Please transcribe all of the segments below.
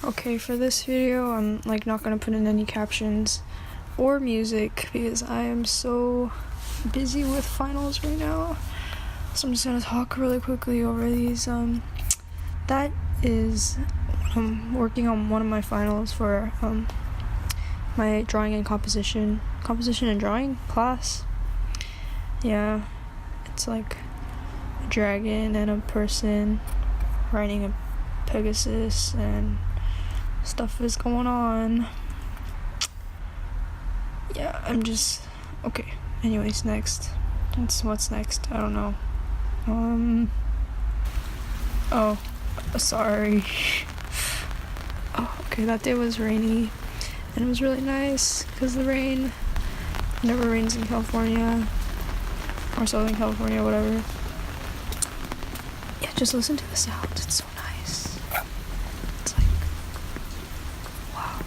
Okay, for this video, I'm like not gonna put in any captions or music because I am so busy with finals right now. So I'm just gonna talk really quickly over these. That is, I'm working on one of my finals for my drawing and composition and drawing class. Yeah, it's like a dragon and a person riding a Pegasus and stuff is going on. Yeah, I'm just okay. Anyways, next. What's next? I don't know. Oh, sorry. Oh, okay. That day was rainy, and it was really nice because the rain never rains in California or Southern California, whatever. Yeah, just listen to the sounds. It's so nice. It's like, wow.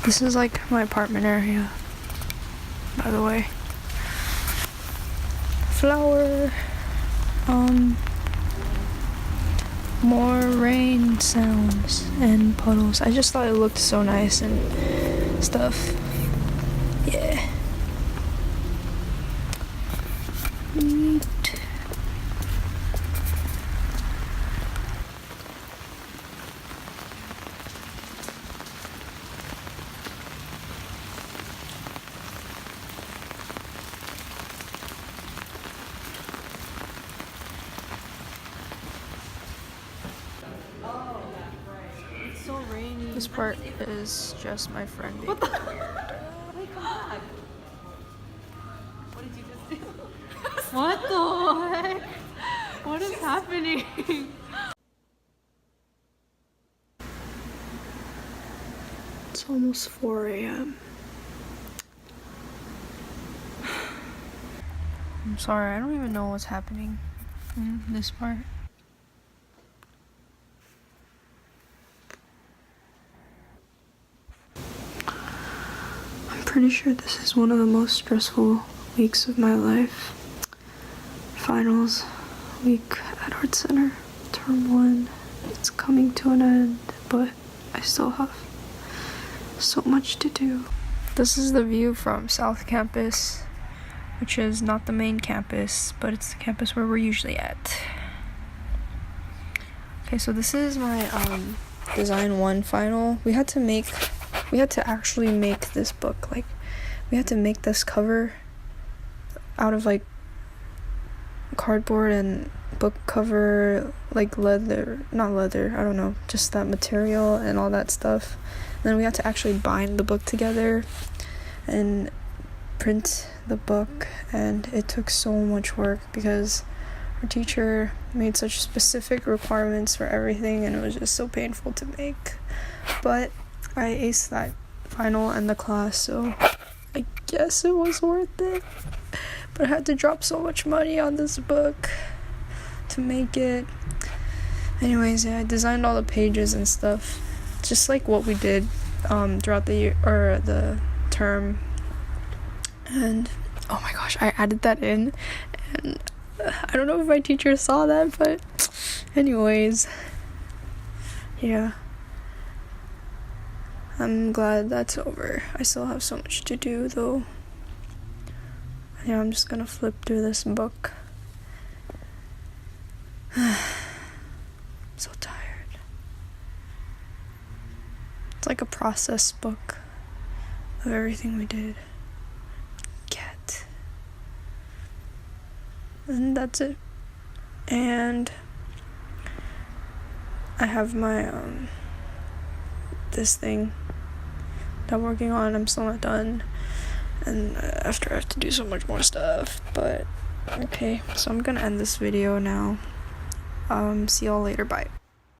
This is like my apartment area, by the way. Flower. More rain sounds and puddles. I just thought it looked so nice and stuff. Yeah. Neat. So rainy. This part is just my friend. What the? Hey, come back. What did you just do? What the heck? What is happening? It's almost 4 a.m. I'm sorry, I don't even know what's happening in this part. Pretty sure this is one of the most stressful weeks of my life. Finals week at Art Center, term 1. It's coming to an end, but I still have so much to do. This is the view from South Campus, which is not the main campus, but it's the campus where we're usually at. Okay, so this is my design 1 final. We had to actually make this book. Like, we had to make this cover out of like cardboard and book cover, like not leather, I don't know, just that material and all that stuff. And then we had to actually bind the book together and print the book, and it took so much work because our teacher made such specific requirements for everything, and it was just so painful to make. But I aced that final and the class, so I guess it was worth it. But I had to drop so much money on this book to make it. Anyways, yeah, I designed all the pages and stuff, just like what we did throughout the year or the term. And oh my gosh, I added that in, and I don't know if my teacher saw that, but anyways, yeah. I'm glad that's over. I still have so much to do though. Yeah, I'm just gonna flip through this book. So tired. It's like a process book of everything we did. And that's it. And I have my this thing that I'm working on. I'm still not done, and after I have to do so much more stuff. But okay, so I'm gonna end this video now. See y'all later. Bye.